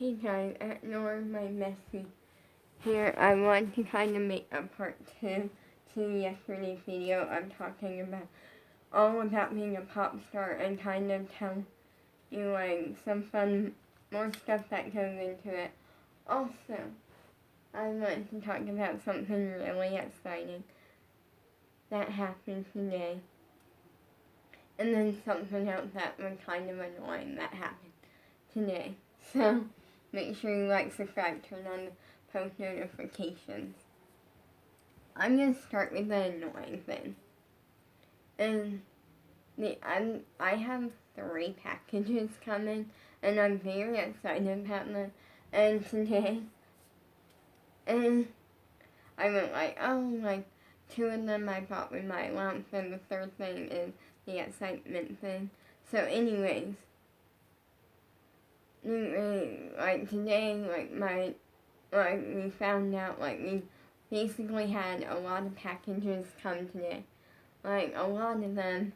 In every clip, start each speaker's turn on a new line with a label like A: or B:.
A: Hey guys, ignore my messy here. I want to kind of make a part 2 to yesterday's video. I'm talking about all about being a pop star and kind of tell you like some fun, more stuff that goes into it. Also, I want to talk about something really exciting that happened today. And then something else that was kind of annoying that happened today. So, make sure you like, subscribe, turn on the post notifications. I'm going to start with the annoying thing. And I have 3 packages coming, and I'm very excited about them. And today, and I went like, oh, like, 2 of them I bought with my allowance, and the 3rd thing is the excitement thing. So anyways, like today, we found out, like, we basically had a lot of packages come today. Like, a lot of them.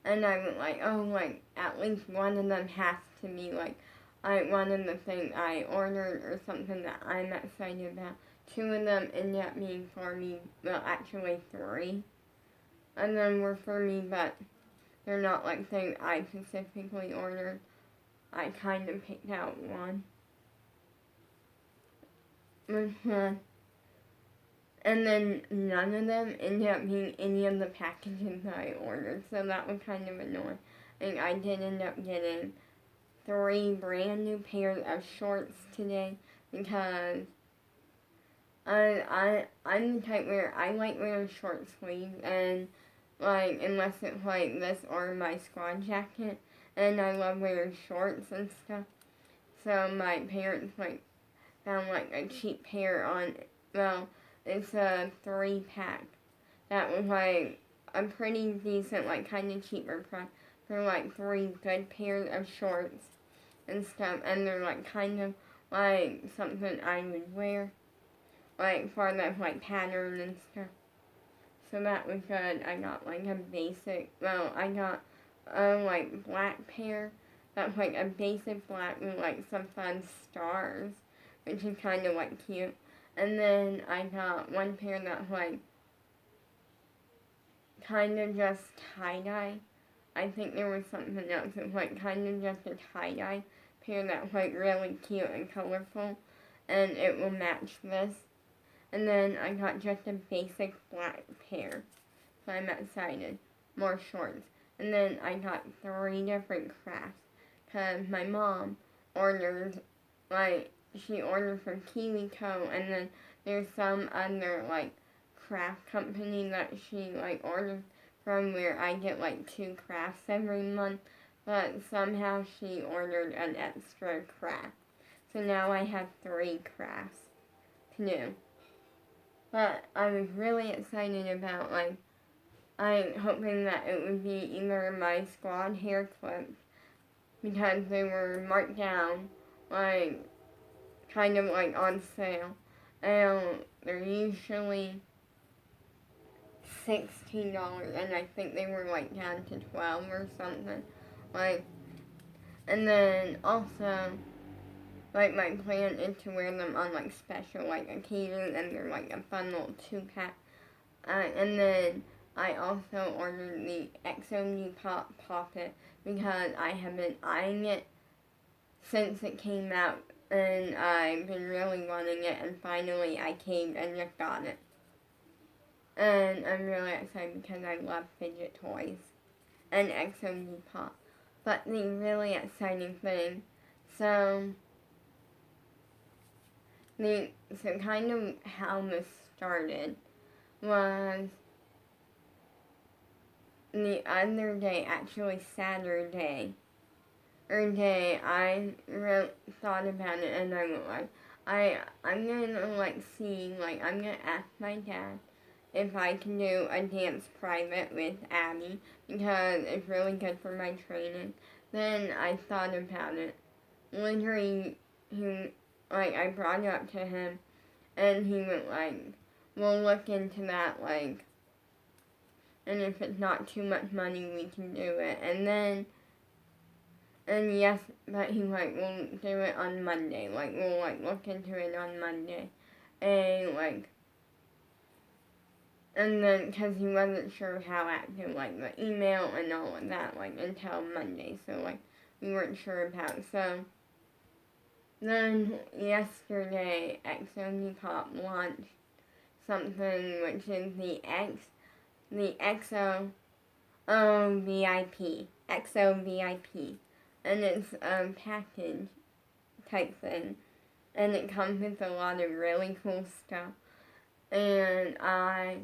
A: And I was like, oh, like, at least one of them has to be, like, one of the things I ordered or something that I'm excited about. 2 of them ended up being for me, well, actually 3. And then were for me, but they're not, like, things I specifically ordered. I kind of picked out one. And then none of them ended up being any of the packages that I ordered, so that was kind of annoying. And I did end up getting 3 brand new pairs of shorts today because I'm the type where I like wearing short sleeves and like unless it's like this or my squad jacket, and I love wearing shorts and stuff. So my parents like found like a cheap pair on, well, it's a 3-pack that was like a pretty decent, like kind of cheaper price for like 3 good pairs of shorts and stuff, and they're like kind of like something I would wear, like for the like pattern and stuff. So that was good. I got like a basic, well, I got a like black pair that's like a basic black with like some fun stars, which is kind of like cute. And then I got one pair that's like kind of just tie-dye. I think there was something else. It was like kind of just a tie-dye pair that's like really cute and colorful, and it will match this. And then I got just a basic black pair, so I'm excited. More shorts. And then I got 3 different crafts, because my mom ordered, like, she ordered from KiwiCo, and then there's some other, like, craft company that she, like, ordered from where I get, like, 2 crafts every month, but somehow she ordered an extra craft. So now I have 3 crafts to do. But I was really excited about, like, I'm hoping that it would be either my squad hair clips, because they were marked down, like, kind of like on sale. And they're usually $16, and I think they were like down to $12 or something. Like, and then also, like, my plan is to wear them on like special like occasions, and they're like a fun little 2-pack. And then I also ordered the XOD Pop Pocket because I have been eyeing it since it came out, and I've been really wanting it, and finally I caved and just got it. And I'm really excited because I love fidget toys and XOD Pop. But the really exciting thing, so kind of how this started was the other day, actually Saturday, I thought about it, and I went like, I'm gonna like see, like I'm gonna ask my dad if I can do a dance private with Abby, because it's really good for my training. Then I thought about it. Literally, I brought it up to him, and he went like, we'll look into that, like, and if it's not too much money, we can do it. And And yes, but he like will do it on Monday. Like we'll like look into it on Monday, and like, and then because he wasn't sure how active like the email and all of that like until Monday, so like we weren't sure about. So then yesterday, XO Pop launched something which is the XO VIP, XO VIP, and it's a package type thing, and it comes with a lot of really cool stuff, and I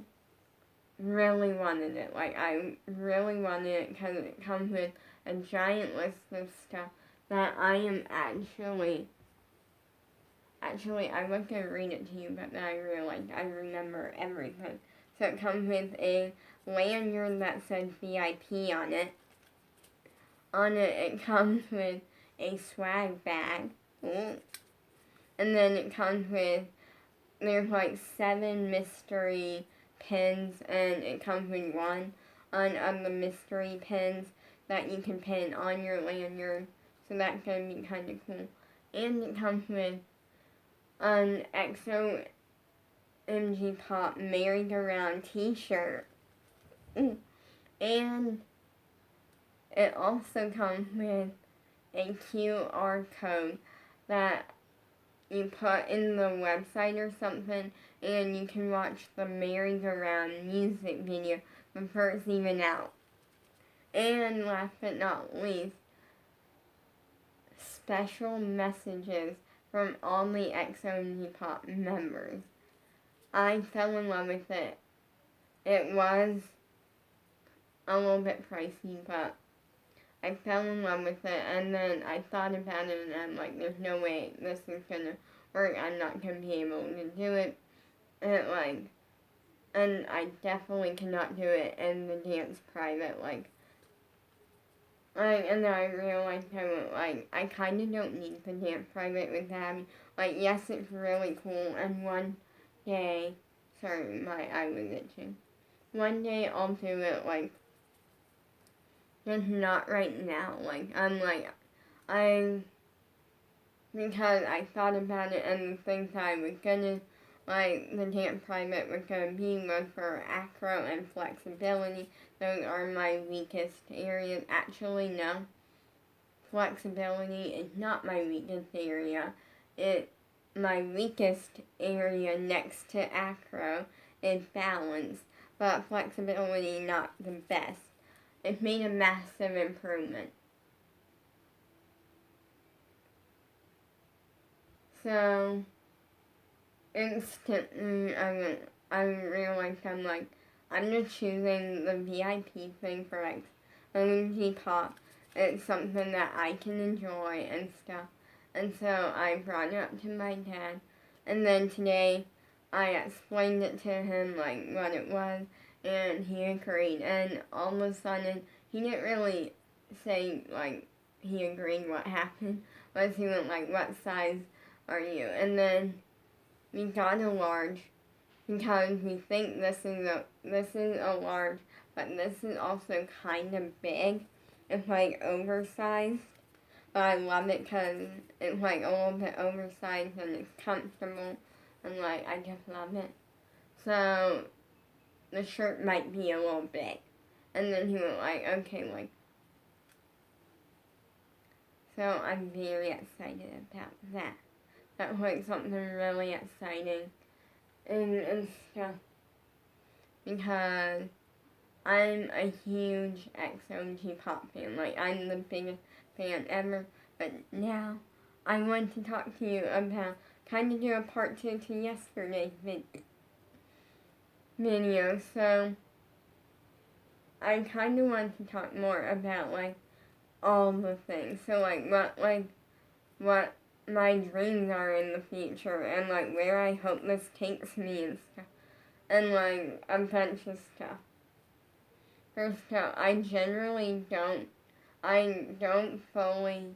A: really wanted it. Like, I really wanted it because it comes with a giant list of stuff that I am actually, I was going to read it to you, but then I realized I remember everything. So it comes with a lanyard that says VIP on it. On it, it comes with a swag bag. Ooh. And then it comes with, there's like 7 mystery pins, and it comes with one of the mystery pins that you can pin on your lanyard. So that's going to be kind of cool. And it comes with an XO MG Pop merry-go-round t-shirt. And it also comes with a QR code that you put in the website or something, and you can watch the merry-go-round music video before it's even out. And last but not least, special messages from all the XO Pop members. I fell in love with it. It was a little bit pricey, but I fell in love with it, and then I thought about it, and I'm like, there's no way this is gonna work. I'm not gonna be able to do it. And I definitely cannot do it in the dance private, and then I realized I kind of don't need the dance private with Abby. Like, yes, it's really cool, and one day, sorry, my eye was itching. One day I'll do it, just not right now. Because I thought about it, and the things I was gonna, the dance private was gonna be was for acro and flexibility. Those are my weakest areas. Actually, no. Flexibility is not my weakest area. My weakest area next to acro is balance, but flexibility not the best. It's made a massive improvement. So, instantly, I realized I'm just choosing the VIP thing for OMG Pop. It's something that I can enjoy and stuff. And so I brought it up to my dad. And then today, I explained it to him, what it was, and he agreed. And all of a sudden, he didn't really say, he agreed what happened. But he went, what size are you? And then we got a large because we think this is a large, but this is also kind of big. It's oversized, but I love it because it's a little bit oversized and it's comfortable, and I just love it. So the shirt might be a little big, and then he went okay, so I'm very excited about that. That's something really exciting and stuff, because I'm a huge XO Pop fan. I'm the biggest fan ever. But now I want to talk to you about, kind of do a part 2 to yesterday's video. So I kind of want to talk more about all the things. So what my dreams are in the future, and where I hope this takes me and stuff, and a bunch of stuff. First off, I don't fully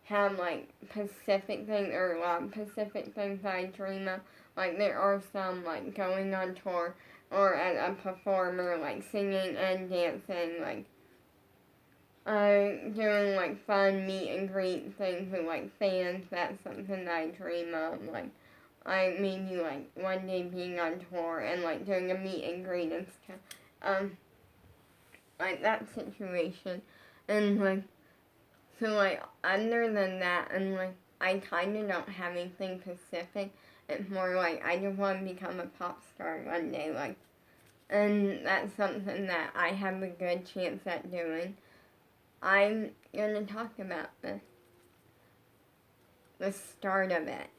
A: have specific things, or a lot of specific things I dream of. There are some going on tour, or as a performer, singing and dancing, doing like fun meet and greet things with like fans. That's something that I dream of. Like I maybe like one day being on tour and like doing a meet and greet and stuff. Like that situation. And like so like other than that, and like I kind of don't have anything specific. It's more like I just want to become a pop star one day. Like, and that's something that I have a good chance at doing. I'm gonna talk about the start of it,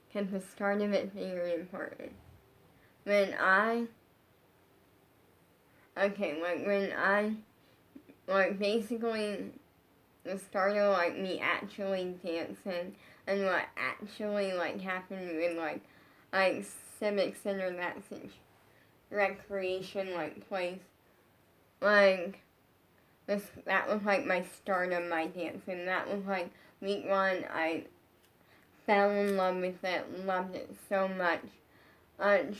A: because the start of it's very important. When I basically the start of like me actually dancing and what actually like happened with like civic center, that's recreation like place, like that was like my start of my dancing. That was like week one. I fell in love with it, loved it so much. Like,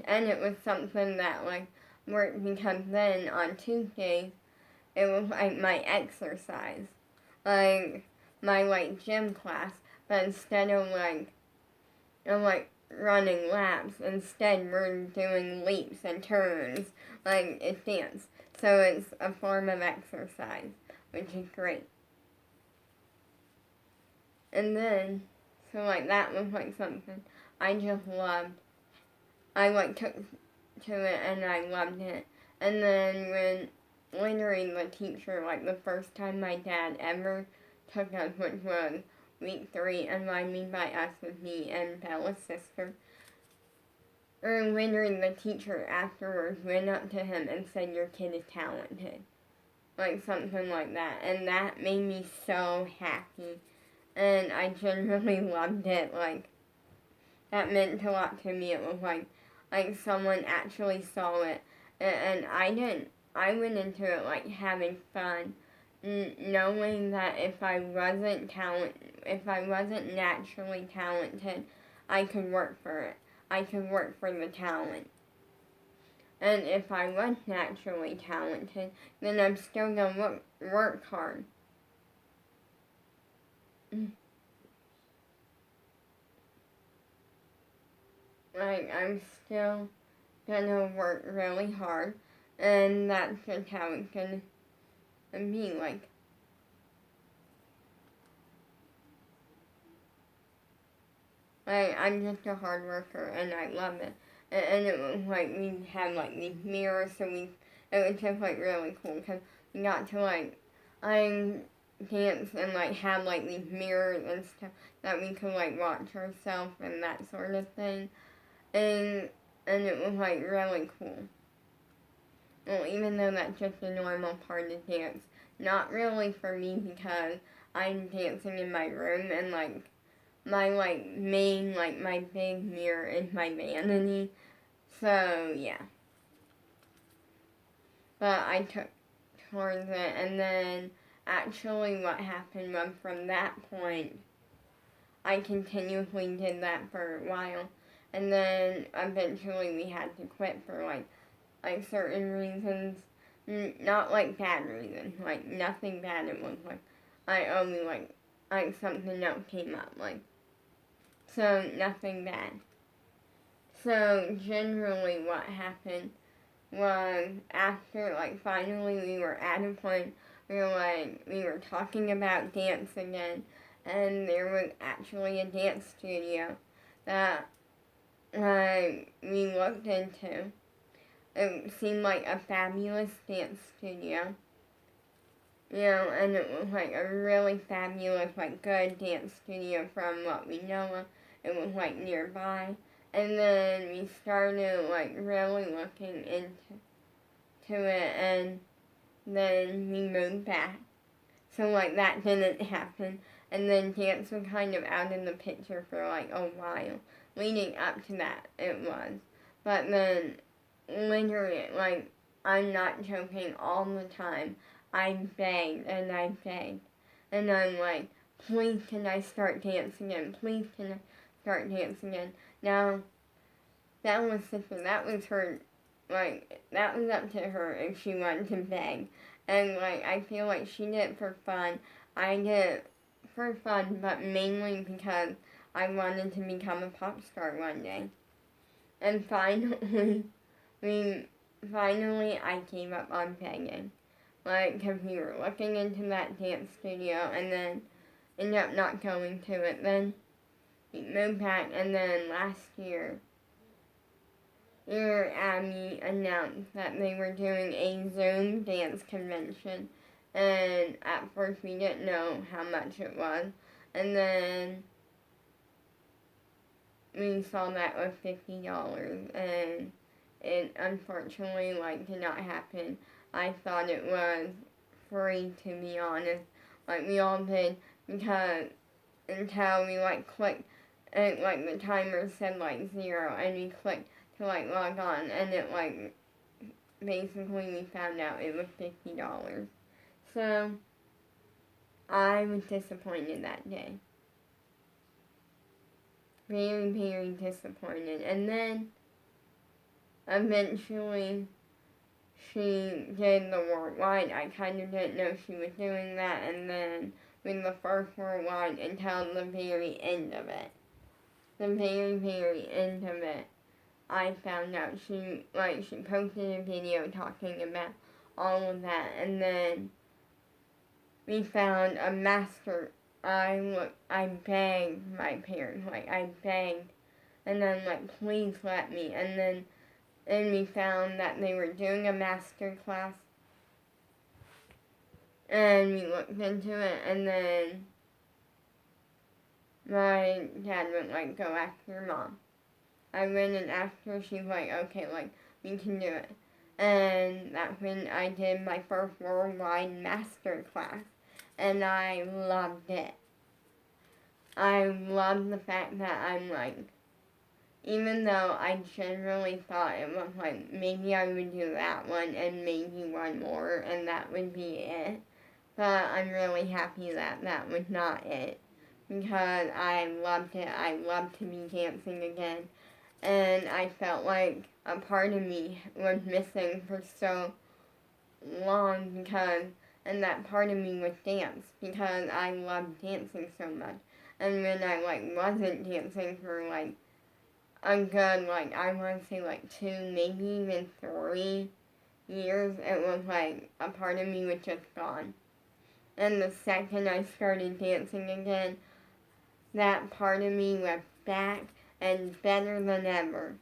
A: and it was something that like worked, because then on Tuesdays it was like my exercise, like my like gym class, but instead of like running laps, instead we're doing leaps and turns, like it's dance. So it's a form of exercise, which is great. And then, so like that was like something I just loved. I like took to it and I loved it. And then when literally the teacher, like the first time my dad ever took us, which was week 3, and what I mean by us was me and Bella's sister, or literally the teacher afterwards went up to him and said, "Your kid is talented." Like something like that. And that made me so happy. And I genuinely loved it. Like, that meant a lot to me. It was like someone actually saw it. And I went into it like having fun. Knowing that if I wasn't naturally talented, I could work for it. I could work for the talent. And if I was naturally talented, then I'm still gonna work hard. Like, I'm still gonna work really hard, and that's just how it's gonna be. Like, I'm just a hard worker, and I love it. And it was like we had like these mirrors, so it was just like really cool, because we got to I dance and like have like these mirrors and stuff that we could like watch ourselves and that sort of thing, and it was like really cool. Well, even though that's just a normal part of dance, not really for me, because I'm dancing in my room, and like my main my big mirror is my vanity. So yeah. But I took towards it, and then actually what happened was from that point I continuously did that for a while, and then eventually we had to quit for like certain reasons, not like bad reasons, like nothing bad. It was like I only like something else came up, like, so nothing bad. So generally what happened was, after like finally we were at a point where we were talking about dance again, and there was actually a dance studio that we looked into. It seemed like a fabulous dance studio, and it was like a really fabulous, like good dance studio from what we know of. It was like nearby. And then we started like really looking into it, and then we moved back. So like that didn't happen. And then dance was kind of out in the picture for like a while. Leading up to that, it was. But then literally, like, I'm not joking, all the time, I begged and I begged. And I'm like, please can I start dancing again? Please can I start dancing again? Now, that was her like, that was up to her if she wanted to beg. And, like, I feel like she did it for fun. I did it for fun, but mainly because I wanted to become a pop star one day. And finally, I gave up on begging. Like, because we were looking into that dance studio and then ended up not going to it. Then we moved back, and then last year, Abby announced that they were doing a Zoom dance convention. And at first we didn't know how much it was. And then we saw that was $50, and it unfortunately, like, did not happen. I thought it was free, to be honest. Like, we all did, because until we, like, clicked, and, like, the timer said, like, 0, and we clicked to, like, log on, and it, like, basically we found out it was $50. So, I was disappointed that day. Very, very disappointed. And then, eventually, she did the worldwide. I kind of didn't know she was doing that, and then with the first worldwide until the very end of it. The very, very end of it, I found out she posted a video talking about all of that, and then we found a master. I begged my parents, like, I begged, and then, like, please let me, and we found that they were doing a master class, and we looked into it, and then my dad went, like, go ask your mom. I went and asked her, she's like, okay, like, we can do it. And that's when I did my first worldwide master class, and I loved it. I loved the fact that I'm, like, even though I generally thought it was, like, maybe I would do that one and maybe one more, and that would be it. But I'm really happy that that was not it, because I loved it. I loved to be dancing again. And I felt like a part of me was missing for so long, and that part of me was dance, because I loved dancing so much. And when I, like, wasn't dancing for, like, a good, like, I want to say, like, 2, maybe even 3 years, it was, like, a part of me was just gone. And the second I started dancing again, that part of me was back and better than ever.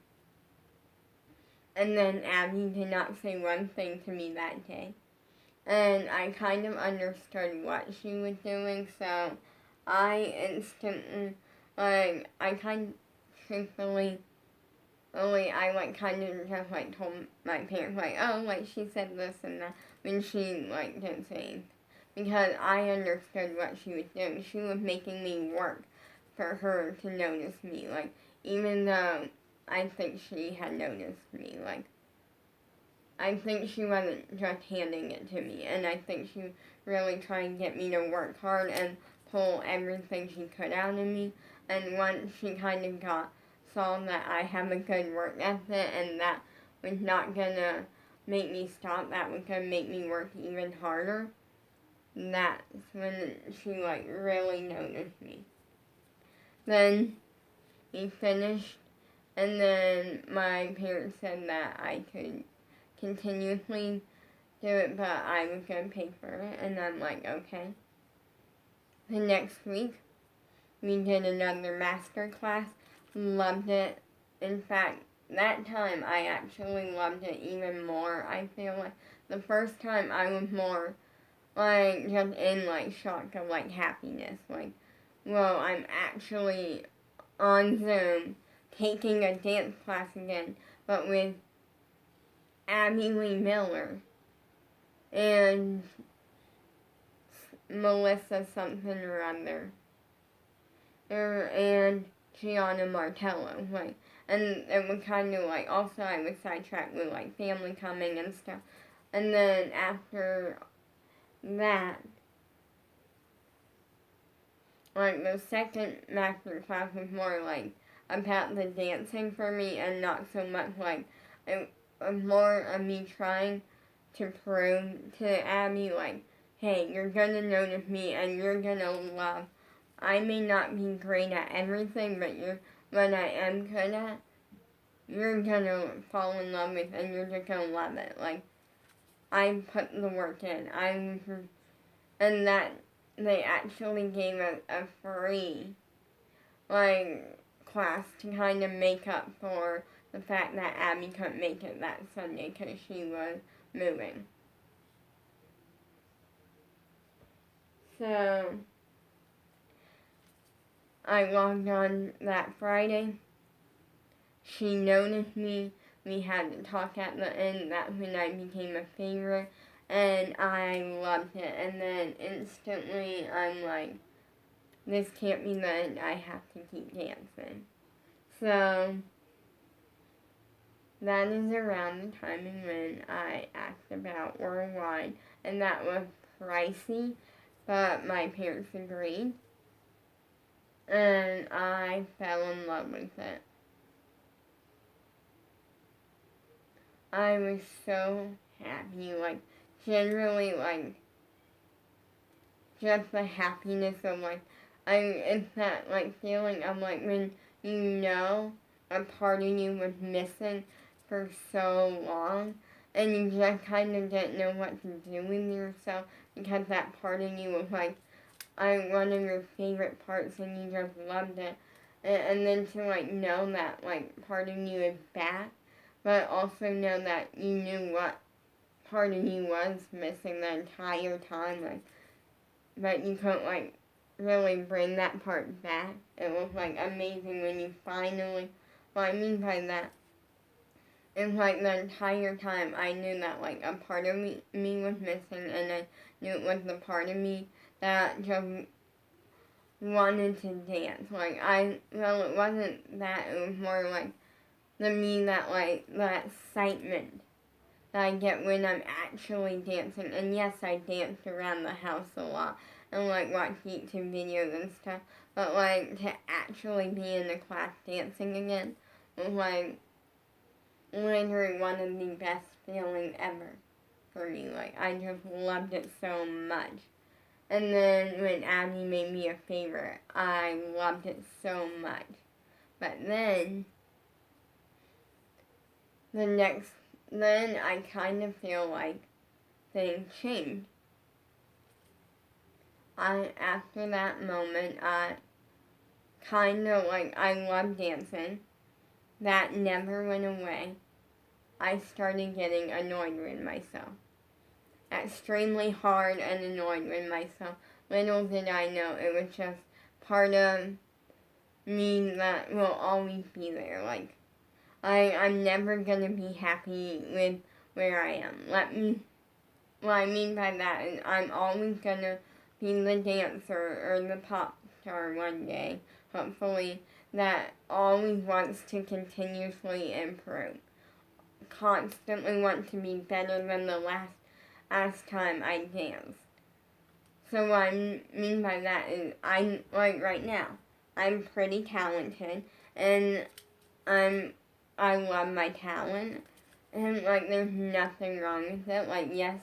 A: And then Abby did not say one thing to me that day. And I kind of understood what she was doing, so I instantly, like, I kind of, truthfully, I, like, kind of just, like, told my parents, like, oh, like, she said this and that, when she, like, didn't say anything. Because I understood what she was doing. She was making me work for her to notice me, like, even though I think she had noticed me, like, I think she wasn't just handing it to me, and I think she really tried to get me to work hard and pull everything she could out of me. And once she kind of saw that I have a good work ethic and that was not gonna make me stop, that was gonna make me work even harder, that's when she, like, really noticed me. Then we finished, and then my parents said that I could continuously do it, but I was going to pay for it, and I'm like, okay. The next week, we did another master class, loved it. In fact, that time I actually loved it even more. I feel like the first time I was more, like, just in, like, shock of, like, happiness, like, well, I'm actually on Zoom taking a dance class again, but with Abby Lee Miller and Melissa something or other, and Gianna Martello, like, and it was kind of like, also I was sidetracked with, like, family coming and stuff, and then after that, like, the second master class was more, like, about the dancing for me, and not so much, like, it more of me trying to prove to Abby, like, hey, you're gonna notice me and you're gonna love. I may not be great at everything, but what I am good at, you're gonna fall in love with and you're just gonna love it. Like, I put the work in. And that they actually gave us a free, like, class to kind of make up for the fact that Abby couldn't make it that Sunday because she was moving. So, I logged on that Friday. She noticed me. We had to talk at the end. That's when I became a favorite. And I loved it. And then instantly, I'm like, this can't be the end. I have to keep dancing. So, that is around the time when I asked about Worldwide. And that was pricey, but my parents agreed. And I fell in love with it. I was so happy, like, generally, like, just the happiness of, like, it's that, like, feeling of, like, when you know a part of you was missing for so long, and you just kind of didn't know what to do with yourself, because that part of you was, like, one of your favorite parts, and you just loved it, and then to, like, know that, like, part of you is back, but also know that you knew what part of you was missing the entire time, like, but you couldn't, like, really bring that part back. It was, like, amazing when you finally, what I mean by that, it's like the entire time I knew that, like, a part of me was missing, and I knew it was the part of me that just wanted to dance. Like, well, it wasn't that, it was more like the me that, like, the excitement that I get when I'm actually dancing. And yes, I danced around the house a lot and, like, watched YouTube videos and stuff. But, like, to actually be in the class dancing again was, like, literally one of the best feelings ever for me. Like, I just loved it so much. And then when Abby made me a favorite, I loved it so much. But then then I kind of feel like things changed. After that moment, I kind of, like, I love dancing. That never went away. I started getting annoyed with myself. Extremely hard and annoyed with myself. Little did I know it was just part of me that will always be there. Like, I'm never gonna be happy with where I am. What I mean by that is I'm always gonna be the dancer or the pop star one day, hopefully, that always wants to continuously improve. Constantly want to be better than the last time I danced. So what I mean by that is I'm, like, right now, I'm pretty talented, and I love my talent, and, like, there's nothing wrong with it. Like, yes,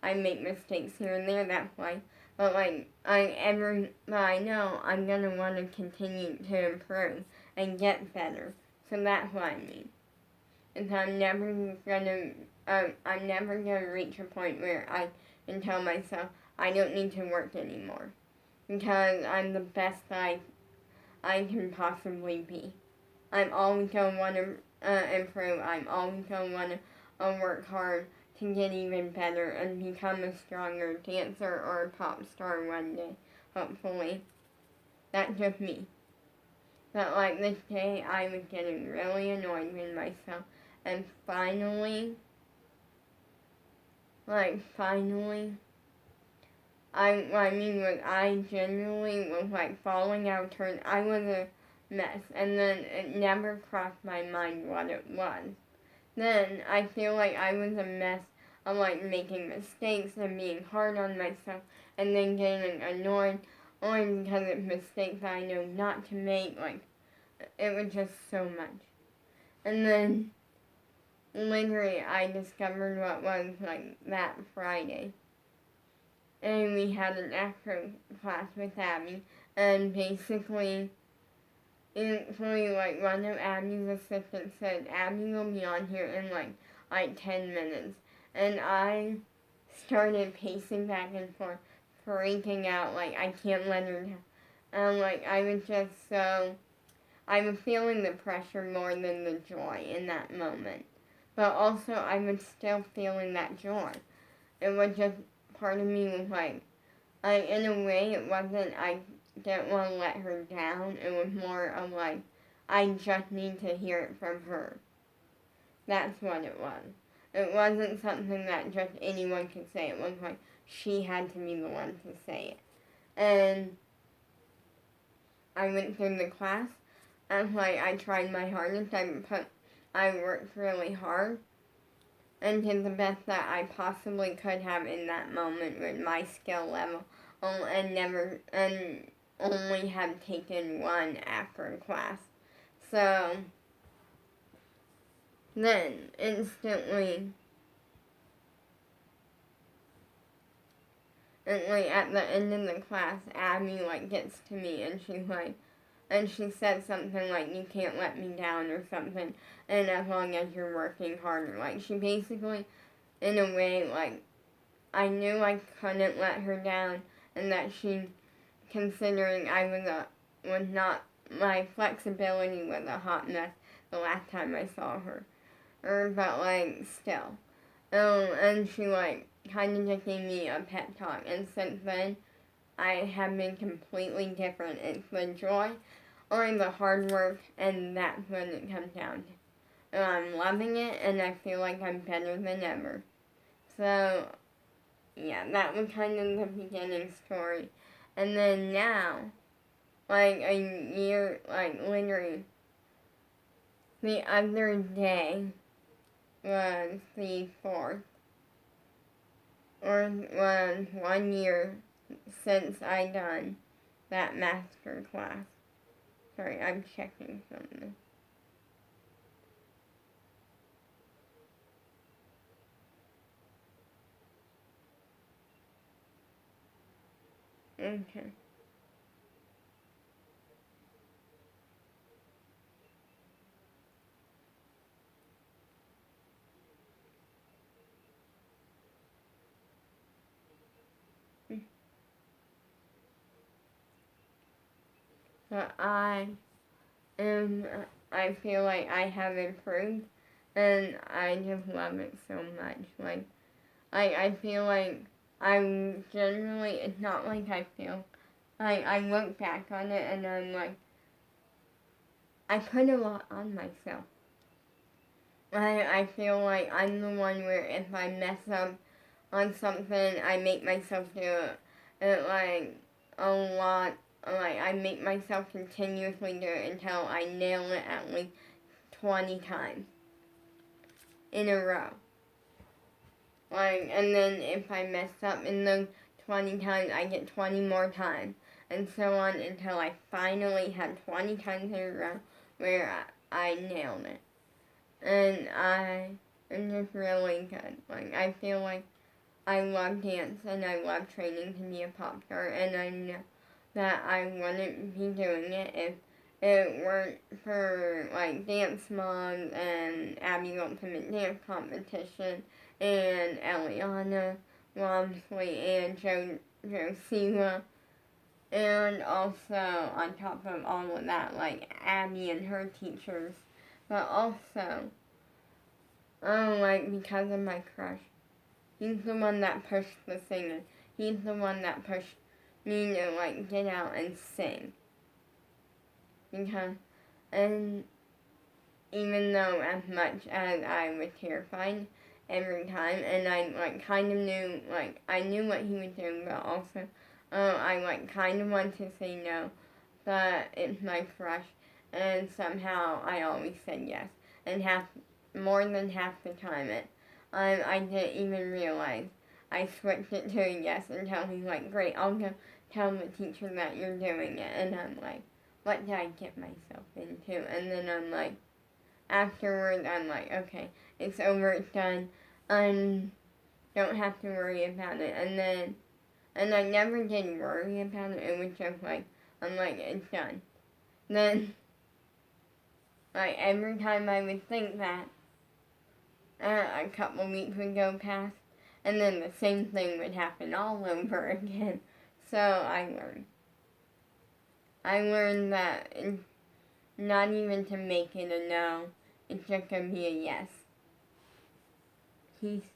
A: I make mistakes here and there, that's why, but, like, I know I'm gonna want to continue to improve and get better. So that's what I mean. Is I'm never gonna reach a point where I can tell myself I don't need to work anymore, because I'm the best I can possibly be. I'm always gonna want to improve. I'm always gonna want to work hard to get even better and become a stronger dancer or a pop star one day, hopefully. That's just me. But, like, this day, I was getting really annoyed with myself. And finally, I genuinely was, like, falling out of turn. I was a mess, and then it never crossed my mind what it was. Then I feel like I was a mess of, like, making mistakes and being hard on myself, and then getting annoyed only because of mistakes I know not to make. Like, it was just so much. And then literally, I discovered what was, like, that Friday. And we had an after class with Abby, and basically, like, one of Abby's assistants said, Abby will be on here in, like 10 minutes. And I started pacing back and forth, freaking out, like, I can't let her down. Like, I was just so, I was feeling the pressure more than the joy in that moment. But also, I was still feeling that joy. It was just, part of me was like, in a way, it wasn't, I didn't want to let her down. It was more of like, I just need to hear it from her. That's what it was. It wasn't something that just anyone could say. It was like, she had to be the one to say it. And I went through the class, and like, I tried my hardest. I worked really hard and did the best that I possibly could have in that moment with my skill level, and only have taken one after class. So then instantly, and like at the end of the class, Abby like gets to me and she's like, and she said something like, you can't let me down or something, and as long as you're working harder. Like, she basically, in a way, like, I knew I couldn't let her down, and that she, considering was not, my flexibility was a hot mess the last time I saw her. But, like, still. And she, like, kind of just gave me a pep talk, and since then, I have been completely different. It's the joy or the hard work, and that's when it comes down to. And I'm loving it, and I feel like I'm better than ever. So, yeah, that was kind of the beginning story. And then now, like a year, like literally, the other day was the 4th, or was 1 year since I done that master class. Sorry, I'm checking something. Okay. But am, I feel like I have improved, and I just love it so much. Like, I feel like I'm generally, it's not like I feel, like, I look back on it and I'm like, I put a lot on myself. I feel like I'm the one where if I mess up on something, I make myself do it like a lot. Like, I make myself continuously do it until I nail it at least 20 times in a row. Like, and then if I mess up in those 20 times, I get 20 more times. And so on until I finally have 20 times in a row where I nailed it. And I am just really good. Like, I feel like I love dance and I love training to be a pop star. And I know that I wouldn't be doing it if it weren't for, like, Dance Moms and Abby Ultimate Dance Competition and Eliana Walmsley and Josila. And also, on top of all of that, like, Abby and her teachers. But also, like, because of my crush. He's the one that pushed the singing. He's the one that pushed me to, like, get out and sing. Because, and even though as much as I was terrified every time, and I, like, kind of knew, like, I knew what he was doing, but also, I, like, kind of wanted to say no, but it's my crush, and somehow I always said yes, and more than half the time I didn't even realize I switched it to a yes until he's like, great, I'll go tell the teacher that you're doing it, and I'm like, what did I get myself into? And then I'm like, afterwards, I'm like, okay, it's over, it's done. I don't have to worry about it. And I never did worry about it. It was just like, I'm like, it's done. Then, like, every time I would think that, a couple weeks would go past, and then the same thing would happen all over again. So I learned. I learned that it's not even to make it a no, it's just to be a yes. Peace.